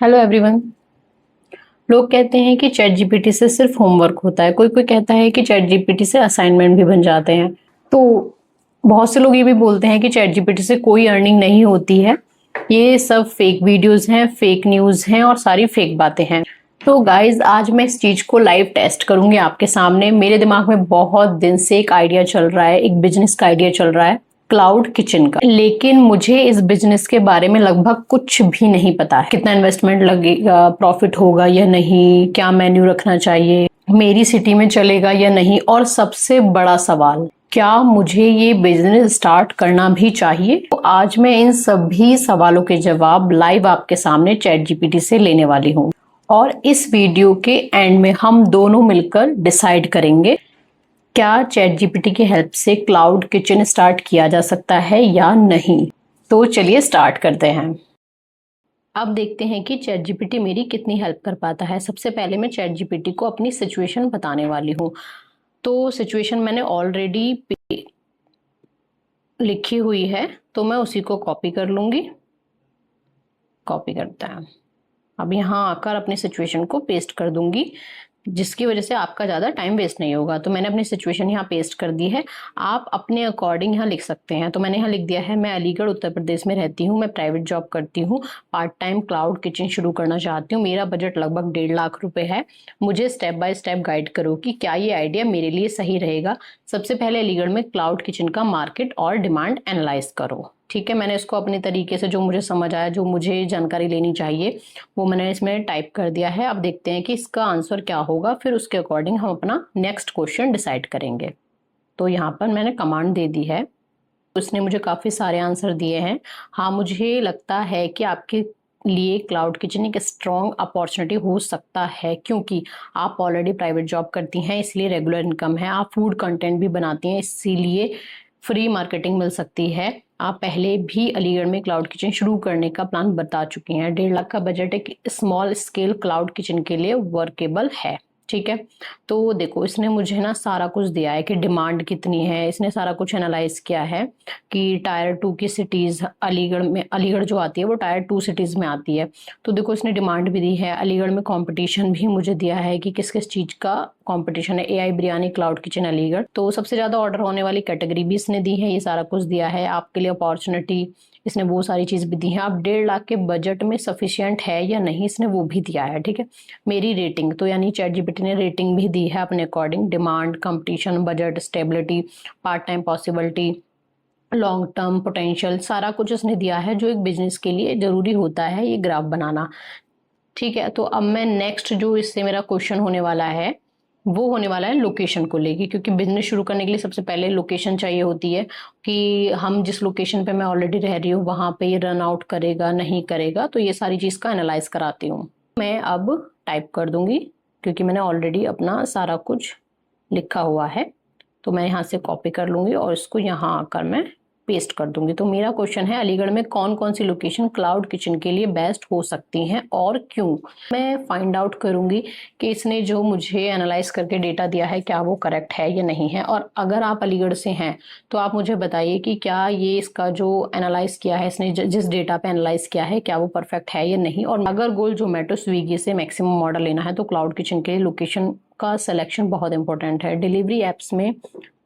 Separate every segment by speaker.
Speaker 1: Hello everyone. लोग कहते हैं कि चैट जीपीटी से सिर्फ होमवर्क होता है, कोई कोई कहता है कि चैट जीपीटी से असाइनमेंट भी बन जाते हैं। तो बहुत से लोग ये भी बोलते हैं कि चैट जीपीटी से कोई अर्निंग नहीं होती है, ये सब फेक वीडियोस हैं, फेक न्यूज़ हैं और सारी फेक बातें हैं। तो गाइज आज मैं इस चीज़ को लाइव टेस्ट करूंगी आपके सामने। मेरे दिमाग में बहुत दिन से एक आइडिया चल रहा है, एक बिजनेस का आइडिया चल रहा है, क्लाउड किचन का। लेकिन मुझे इस बिजनेस के बारे में लगभग कुछ भी नहीं पता है। कितना इन्वेस्टमेंट लगेगा, प्रॉफिट होगा या नहीं, क्या मेन्यू रखना चाहिए, मेरी सिटी में चलेगा या नहीं, और सबसे बड़ा सवाल, क्या मुझे ये बिजनेस स्टार्ट करना भी चाहिए। तो आज मैं इन सभी सवालों के जवाब लाइव आपके सामने चैट जीपीटी से लेने वाली हूँ और इस वीडियो के एंड में हम दोनों मिलकर डिसाइड करेंगे क्या चैट जीपीटी की हेल्प से क्लाउड किचन स्टार्ट किया जा सकता है या नहीं। तो चलिए स्टार्ट करते हैं। अब देखते हैं कि चैट जीपीटी मेरी कितनी हेल्प कर पाता है। सबसे पहले मैं चैट जीपीटी को अपनी सिचुएशन बताने वाली हूँ। तो सिचुएशन मैंने ऑलरेडी लिखी हुई है, तो मैं उसी को कॉपी कर लूंगी। कॉपी करते हैं। अब यहाँ आकर अपनी सिचुएशन को पेस्ट कर दूंगी, जिसकी वजह से आपका ज़्यादा टाइम वेस्ट नहीं होगा। तो मैंने अपनी सिचुएशन यहाँ पेस्ट कर दी है। आप अपने अकॉर्डिंग यहाँ लिख सकते हैं। तो मैंने यहाँ लिख दिया है, मैं अलीगढ़ उत्तर प्रदेश में रहती हूँ, मैं प्राइवेट जॉब करती हूँ, पार्ट टाइम क्लाउड किचन शुरू करना चाहती हूँ, मेरा बजट लगभग 1.5 लाख रुपए है। मुझे स्टेप बाय स्टेप गाइड करो कि क्या ये आइडिया मेरे लिए सही रहेगा। सबसे पहले अलीगढ़ में क्लाउड किचन का मार्केट और डिमांड एनालाइज करो। ठीक है, मैंने इसको अपने तरीके से जो मुझे समझ आया, जो मुझे जानकारी लेनी चाहिए, वो मैंने इसमें टाइप कर दिया है। अब देखते हैं कि इसका आंसर क्या होगा, फिर उसके अकॉर्डिंग हम अपना नेक्स्ट क्वेश्चन डिसाइड करेंगे। तो यहाँ पर मैंने कमांड दे दी है, उसने मुझे काफ़ी सारे आंसर दिए हैं। हाँ, मुझे लगता है कि आपके लिए क्लाउड किचन एक स्ट्रॉन्ग अपॉर्चुनिटी हो सकता है, क्योंकि आप ऑलरेडी प्राइवेट जॉब करती हैं, इसलिए रेगुलर इनकम है। आप फूड कंटेंट भी बनाती हैं, इसीलिए फ्री मार्केटिंग मिल सकती है। आप पहले भी अलीगढ़ में क्लाउड किचन शुरू करने का प्लान बता चुकी हैं। 1.5 लाख का बजट एक स्मॉल स्केल क्लाउड किचन के लिए वर्केबल है। ठीक है, तो देखो इसने मुझे ना सारा कुछ दिया है कि डिमांड कितनी है, इसने सारा कुछ एनालाइज किया है कि टायर 2 की सिटीज़ अलीगढ़ में, अलीगढ़ जो आती है वो टायर 2 सिटीज़ में आती है। तो देखो इसने डिमांड भी दी है, अलीगढ़ में कंपटीशन भी मुझे दिया है कि किस किस चीज़ का कंपटीशन है। AI biryani cloud kitchen Aligarh, तो सबसे ज़्यादा ऑर्डर होने वाली कैटेगरी भी इसने दी है। ये सारा कुछ दिया है आपके लिए अपॉर्चुनिटी, इसने वो सारी चीज़ भी दी है। अब 1.5 लाख के बजट में सफिशियंट है या नहीं, इसने वो भी दिया है। ठीक है, मेरी रेटिंग, तो यानी चैट जीपीटी ने रेटिंग भी दी है अपने according, demand, competition, budget, stability, part time possibility, long term potential, सारा कुछ उसने दिया है जो एक बिजनेस के लिए जरूरी होता है ये ग्राफ बनाना। ठीक है, तो अब मैं नेक्स्ट जो इससे मेरा क्वेश्चन होने वाला है वो होने वाला है लोकेशन को लेके, क्योंकि बिजनेस शुरू करने के लिए सबसे पहले लोकेशन चाहिए होती है कि हम जिस लोकेशन पे मैं ऑलरेडी रह रही हूँ वहां पे ये रन आउट करेगा नहीं करेगा। तो ये सारी चीज़ का एनालाइज कराती हूँ। मैं अब टाइप कर दूंगी, क्योंकि मैंने ऑलरेडी अपना सारा कुछ लिखा हुआ है। तो मैं यहाँ से कॉपी कर लूंगी और इसको यहाँ आकर मैं पेस्ट कर दूंगी। तो मेरा क्वेश्चन है, अलीगढ़ में कौन कौन सी लोकेशन क्लाउड किचन के लिए बेस्ट हो सकती हैं और क्यों। मैं फाइंड आउट करूंगी कि इसने जो मुझे एनालाइज करके डेटा दिया है क्या वो करेक्ट है या नहीं है। और अगर आप अलीगढ़ से हैं तो आप मुझे बताइए कि क्या ये इसका जो एनालाइज किया है इसने, जिस डेटा पे एनालाइज किया है, क्या वो परफेक्ट है या नहीं। और अगर गोल जोमेटो स्विगी से मैक्सिमम ऑर्डर लेना है तो क्लाउड किचन के लिए लोकेशन का सिलेक्शन बहुत इंपॉर्टेंट है। डिलीवरी एप्स में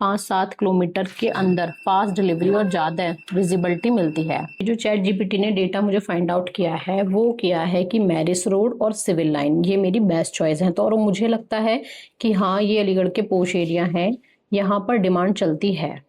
Speaker 1: 5-7 किलोमीटर के अंदर फास्ट डिलीवरी और ज़्यादा विजिबिलिटी मिलती है। जो चैट जीपीटी ने डेटा मुझे फाइंड आउट किया है वो किया है कि मैरिस रोड और सिविल लाइन ये मेरी बेस्ट चॉइस है। तो और मुझे लगता है कि हाँ, ये अलीगढ़ के पोश एरिया हैं, यहाँ पर डिमांड चलती है।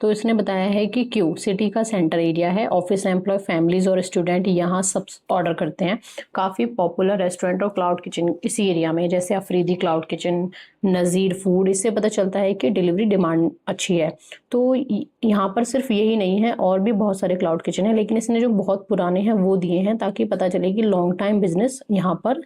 Speaker 1: तो इसने बताया है कि क्यों, सिटी का सेंटर एरिया है, ऑफिस एम्प्लॉय, फैमिलीज और स्टूडेंट यहाँ सब ऑर्डर करते हैं। काफ़ी पॉपुलर रेस्टोरेंट और क्लाउड किचन इसी एरिया में, जैसे अफरीदी क्लाउड किचन, नज़ीर फूड। इससे पता चलता है कि डिलीवरी डिमांड अच्छी है। तो यहाँ पर सिर्फ यही नहीं है, और भी बहुत सारे क्लाउड किचन है, लेकिन इसने जो बहुत पुराने हैं वो दिए हैं ताकि पता चले कि लॉन्ग टाइम बिजनेस यहाँ पर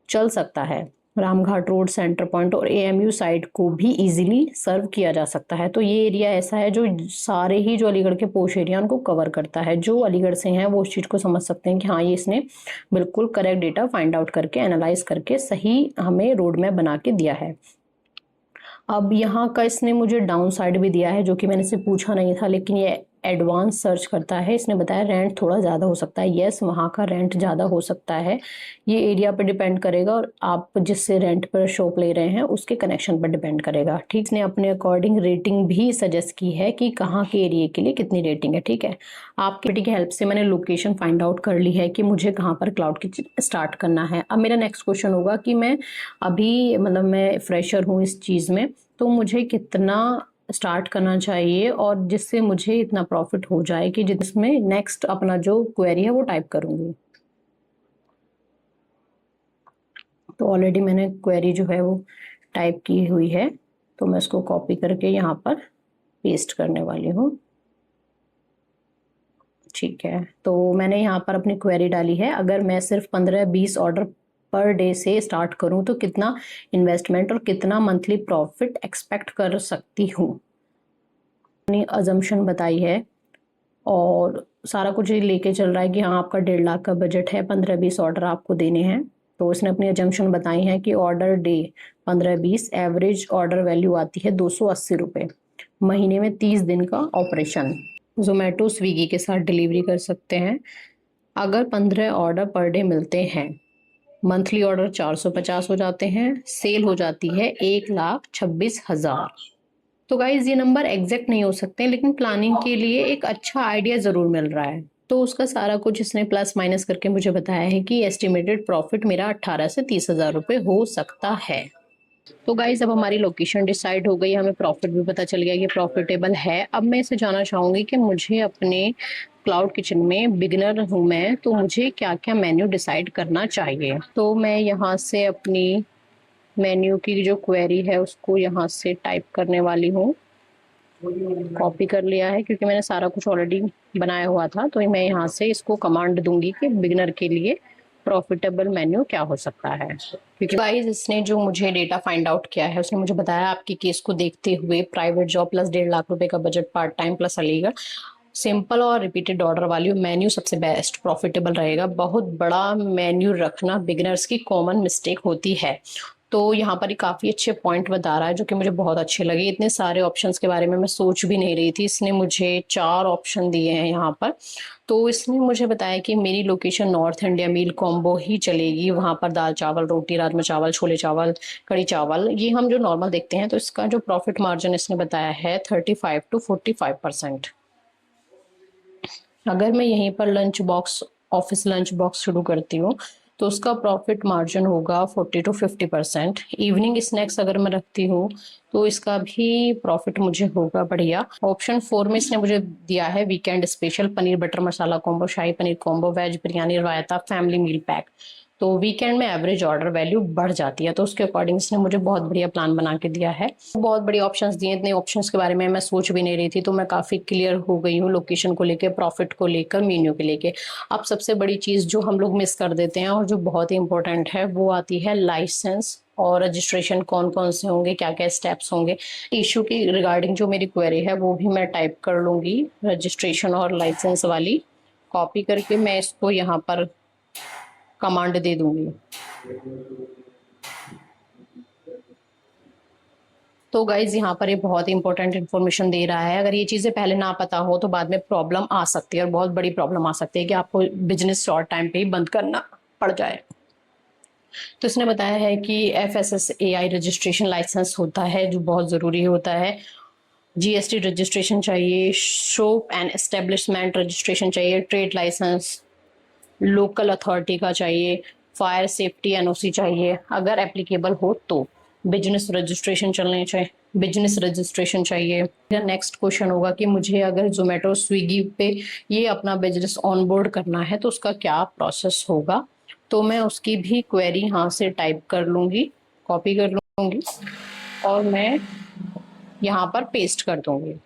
Speaker 1: चल सकता है। रामघाट रोड, सेंटर पॉइंट और एएमयू साइड को भी इजीली सर्व किया जा सकता है। तो ये एरिया ऐसा है जो सारे ही जो अलीगढ़ के पोश एरिया उनको कवर करता है। जो अलीगढ़ से हैं वो उस चीज़ को समझ सकते हैं कि हाँ, ये इसने बिल्कुल करेक्ट डेटा फाइंड आउट करके एनालाइज करके सही हमें रोड मैप बना के दिया है। अब यहाँ का इसने मुझे डाउन साइड भी दिया है, जो कि मैंने इससे पूछा नहीं था, लेकिन ये एडवांस सर्च करता है। इसने बताया रेंट थोड़ा ज़्यादा हो सकता है। यस, वहाँ का रेंट ज़्यादा हो सकता है, ये एरिया पर डिपेंड करेगा और आप जिससे रेंट पर शॉप ले रहे हैं उसके कनेक्शन पर डिपेंड करेगा। ठीक, इसने अपने अकॉर्डिंग रेटिंग भी सजेस्ट की है कि कहाँ के एरिया के लिए कितनी रेटिंग है। ठीक है, आपकी बेटी की हेल्प से मैंने लोकेशन फाइंड आउट कर ली है कि मुझे कहाँ पर क्लाउड किचन स्टार्ट करना है। अब मेरा नेक्स्ट क्वेश्चन होगा कि मैं अभी मतलब मैं फ्रेशर हूँ इस चीज़ में, तो मुझे कितना स्टार्ट करना चाहिए और जिससे मुझे इतना प्रॉफिट हो जाए कि जिसमें नेक्स्ट अपना जो क्वेरी है वो टाइप करूंगी। तो ऑलरेडी मैंने क्वेरी जो है वो टाइप की हुई है, तो मैं इसको कॉपी करके यहाँ पर पेस्ट करने वाली हूँ। ठीक है, तो मैंने यहाँ पर अपनी क्वेरी डाली है, अगर मैं सिर्फ 15-20 ऑर्डर पर डे से स्टार्ट करूँ तो कितना इन्वेस्टमेंट और कितना मंथली प्रॉफिट एक्सपेक्ट कर सकती हूँ। अपनी अजम्पशन बताई है और सारा कुछ ये लेके चल रहा है कि हाँ आपका 1.5 लाख का बजट है, 15-20 ऑर्डर आपको देने हैं। तो उसने अपनी अजम्पशन बताई है कि order day 15-20, average order value आती है 280 रुपये, महीने में 30 दिन का ऑपरेशन। जोमेटो स्विगी के साथ डिलीवरी कर सकते हैं। अगर 15 ऑर्डर पर डे मिलते हैं, मंथली ऑर्डर 450 हो जाते हैं, सेल हो जाती है 1,26,000। तो गाइज ये नंबर एग्जैक्ट नहीं हो सकते, लेकिन प्लानिंग के लिए एक अच्छा आइडिया जरूर मिल रहा है। तो उसका सारा कुछ इसने प्लस माइनस करके मुझे बताया है कि एस्टिमेटेड प्रॉफिट मेरा 18 से 30,000 रुपये हो सकता है। तो गाइज अब हमारी लोकेशन डिसाइड हो गई, हमें प्रॉफिट भी पता चल गया कि प्रॉफिटेबल है। अब मैं इसे जानना चाहूंगी कि मुझे अपने क्लाउड किचन में, बिगिनर हूँ मैं, तो मुझे क्या क्या मेन्यू डिसाइड करना चाहिए। तो मैं यहाँ से अपनी मेन्यू की जो क्वेरी है उसको यहाँ से टाइप करने वाली हूँ। कॉपी कर लिया है क्योंकि मैंने सारा कुछ ऑलरेडी बनाया हुआ था, तो मैं यहाँ से इसको कमांड दूंगी कि बिगिनर के लिए प्रॉफिटेबल मेन्यू क्या हो सकता है। क्योंकि गाइस इसने जो मुझे डेटा फाइंड आउट किया है, उसने मुझे बताया आपके केस को देखते हुए प्राइवेट जॉब प्लस 1.5 लाख रुपए का budget, part time plus Aligarh, simple और रिपीटेड ऑर्डर वाली मेन्यू सबसे बेस्ट प्रॉफिटेबल रहेगा। बहुत बड़ा मेन्यू रखना बिगिनर्स की कॉमन मिस्टेक होती है। तो यहाँ पर काफ़ी अच्छे पॉइंट बता रहा है जो कि मुझे बहुत अच्छे लगे। इतने सारे ऑप्शंस के बारे में मैं सोच भी नहीं रही थी। इसने मुझे 4 ऑप्शन दिए हैं यहाँ पर। तो इसने मुझे बताया कि मेरी लोकेशन नॉर्थ इंडिया मील कॉम्बो ही चलेगी, वहाँ पर दाल चावल रोटी, राजमा चावल, छोले चावल, कड़ी चावल, ये हम जो नॉर्मल देखते हैं। तो इसका जो प्रॉफिट मार्जिन इसने बताया है 35 to 45%। अगर मैं यहीं पर lunch box, office lunch box शुरू करती हूँ तो उसका प्रॉफिट मार्जिन होगा 40 to 50%। इवनिंग स्नैक्स अगर मैं रखती हूँ तो इसका भी प्रॉफिट मुझे होगा बढ़िया। ऑप्शन 4 में इसने मुझे दिया है वीकेंड स्पेशल, पनीर बटर मसाला कॉम्बो, शाही पनीर कॉम्बो, वेज बिरयानी, रायता, फैमिली मील पैक। तो वीकेंड में एवरेज ऑर्डर वैल्यू बढ़ जाती है, तो उसके अकॉर्डिंग इसने मुझे बहुत बढ़िया प्लान बना के दिया है। बहुत बड़ी ऑप्शंस दिए, इतने ऑप्शंस के बारे में मैं सोच भी नहीं रही थी। तो मैं काफ़ी क्लियर हो गई हूँ लोकेशन को लेकर, प्रॉफिट को लेकर, मेन्यू के लेके। अब सबसे बड़ी चीज़ जो हम लोग मिस कर देते हैं और जो बहुत ही इंपॉर्टेंट है वो आती है लाइसेंस और रजिस्ट्रेशन। कौन कौन से होंगे, क्या क्या स्टेप्स होंगे। इशू की रिगार्डिंग जो मेरी क्वेरी है वो भी मैं टाइप कर लूँगी, रजिस्ट्रेशन और लाइसेंस वाली। कॉपी करके मैं इसको यहाँ पर कमांड दे दूंगी। तो गाइज यहाँ पर ये बहुत ही इंपॉर्टेंट इन्फॉर्मेशन दे रहा है। अगर ये चीज़ें पहले ना पता हो तो बाद में प्रॉब्लम आ सकती है, और बहुत बड़ी प्रॉब्लम आ सकती है कि आपको बिजनेस शॉर्ट टाइम पे ही बंद करना पड़ जाए। तो इसने बताया है कि FSSAI रजिस्ट्रेशन लाइसेंस होता है जो बहुत ज़रूरी होता है। GST रजिस्ट्रेशन चाहिए, शॉप एंड एस्टेब्लिशमेंट रजिस्ट्रेशन चाहिए, ट्रेड लाइसेंस लोकल अथॉरिटी का चाहिए, फायर सेफ्टी NOC चाहिए अगर एप्लीकेबल हो तो, बिजनेस रजिस्ट्रेशन चलने चाहिए, बिजनेस रजिस्ट्रेशन चाहिए। नेक्स्ट क्वेश्चन होगा कि मुझे अगर जोमेटो स्विगी पे ये अपना बिजनेस ऑनबोर्ड करना है तो उसका क्या प्रोसेस होगा। तो मैं उसकी भी क्वेरी यहाँ से टाइप कर लूँगी, कॉपी कर लूँगी और मैं यहाँ पर पेस्ट कर दूँगी।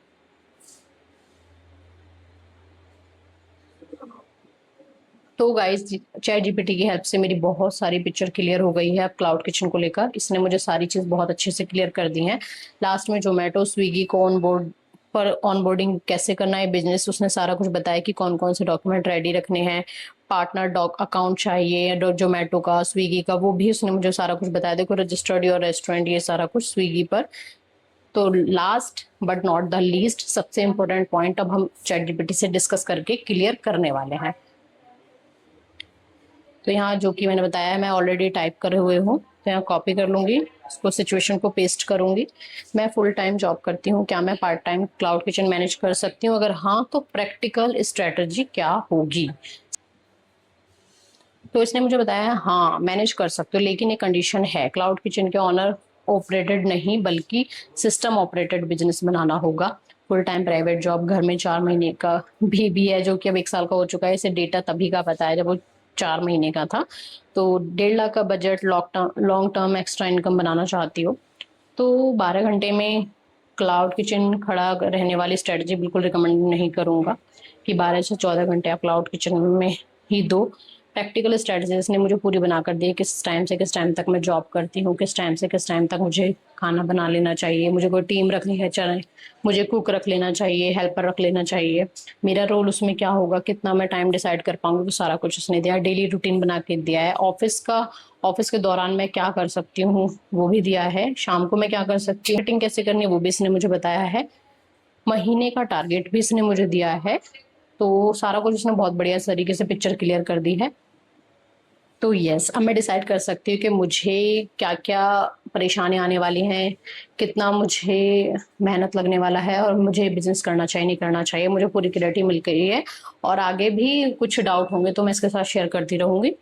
Speaker 1: तो गाइस चैट जीपीटी की हेल्प से मेरी बहुत सारी पिक्चर क्लियर हो गई है अब क्लाउड किचन को लेकर। इसने मुझे सारी चीज़ बहुत अच्छे से क्लियर कर दी है। लास्ट में जोमेटो स्विगी को ऑनबोर्डिंग कैसे करना है बिजनेस, उसने सारा कुछ बताया कि कौन कौन से डॉक्यूमेंट रेडी रखने हैं, पार्टनर डॉक अकाउंट चाहिए जोमेटो का, स्विगी का, वो भी उसने मुझे सारा कुछ बताया। देखो रजिस्टर्ड योर रेस्टोरेंट, ये सारा कुछ स्विगी पर तो last but not the least सबसे इम्पोर्टेंट पॉइंट अब हम ChatGPT से डिस्कस करके क्लियर करने वाले हैं। तो यहाँ जो कि मैंने बताया मैं ऑलरेडी टाइप करे हुए हूँ, तो यहाँ कॉपी कर लूँगी, उसको सिचुएशन को पेस्ट करूँगी। मैं फुल टाइम जॉब करती हूँ, क्या मैं part time cloud kitchen manage कर सकती हूँ? अगर हाँ तो प्रैक्टिकल स्ट्रेटजी क्या होगी? तो इसने मुझे बताया हाँ मैनेज कर सकते हो, लेकिन एक कंडीशन है, क्लाउड किचन के ऑनर ऑपरेटेड नहीं बल्कि सिस्टम ऑपरेटेड बिजनेस बनाना होगा। फुल टाइम प्राइवेट जॉब, घर में 4 महीने का बेबी है जो कि अब 1 साल का हो चुका है। इसे डेटा तभी का पता है जब वो 4 महीने का था। तो 1.5 लाख का budget, long term extra income बनाना चाहती हो तो 12 घंटे में क्लाउड किचन खड़ा रहने वाली स्ट्रेटजी बिल्कुल रिकमेंड नहीं करूँगा कि 12 से 14 घंटे आप क्लाउड किचन में ही दो। प्रैक्टिकल स्ट्रेटजीज ने मुझे पूरी बनाकर दी, किस टाइम से किस टाइम तक मैं जॉब करती हूँ, किस टाइम से किस टाइम तक मुझे खाना बना लेना चाहिए, मुझे कोई टीम रखनी है चाहे मुझे कुक रख लेना चाहिए, हेल्पर रख लेना चाहिए, मेरा रोल उसमें क्या होगा, कितना मैं टाइम डिसाइड कर पाऊंगी, तो सारा कुछ उसने दिया। डेली रूटीन बना के दिया है। ऑफिस के दौरान मैं क्या कर सकती हूँ वो भी दिया है। शाम को मैं क्या कर सकती हूँ, मीटिंग कैसे करनी है वो भी इसने मुझे बताया है। महीने का टारगेट भी इसने मुझे दिया है। तो सारा कुछ इसने बहुत बढ़िया तरीके से पिक्चर क्लियर कर दी है। तो यस, अब मैं डिसाइड कर सकती हूँ कि मुझे क्या क्या परेशानी आने वाली हैं, कितना मुझे मेहनत लगने वाला है और मुझे बिजनेस करना चाहिए नहीं करना चाहिए। मुझे पूरी क्लैरिटी मिल गई है और आगे भी कुछ डाउट होंगे तो मैं इसके साथ शेयर करती रहूंगी।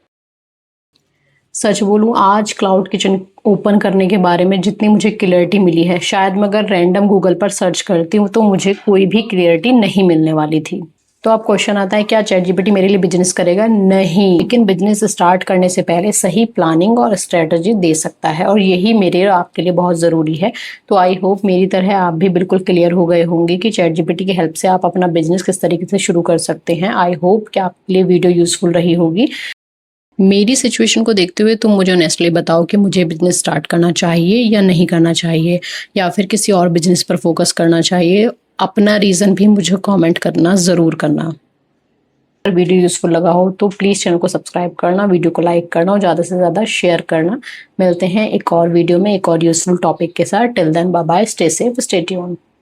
Speaker 1: सच बोलूं, आज क्लाउड किचन ओपन करने के बारे में जितनी मुझे क्लियरिटी मिली है, शायद मैं अगर रैंडम गूगल पर सर्च करती हूँ तो मुझे कोई भी क्लियरिटी नहीं मिलने वाली थी। तो अब क्वेश्चन आता है, क्या ChatGPT मेरे लिए बिजनेस करेगा? नहीं, लेकिन बिजनेस स्टार्ट करने से पहले सही प्लानिंग और स्ट्रेटजी दे सकता है और यही मेरे और आपके लिए बहुत ज़रूरी है। तो आई होप मेरी तरह आप भी बिल्कुल क्लियर हो गए होंगे कि ChatGPT की हेल्प से आप अपना बिजनेस किस तरीके से शुरू कर सकते हैं। आई होप कि आपके लिए वीडियो यूजफुल रही होगी। मेरी सिचुएशन को देखते हुए तुम मुझे ऑनेस्टली बताओ कि मुझे बिजनेस स्टार्ट करना चाहिए या नहीं करना चाहिए, या फिर किसी और बिजनेस पर फोकस करना चाहिए। अपना रीज़न भी मुझे कमेंट करना ज़रूर करना। अगर वीडियो यूजफुल लगा हो तो प्लीज़ चैनल को सब्सक्राइब करना, वीडियो को लाइक करना और ज़्यादा से ज़्यादा शेयर करना। मिलते हैं एक और वीडियो में एक और यूजफुल टॉपिक के साथ। Till then bye bye, stay safe, stay tuned.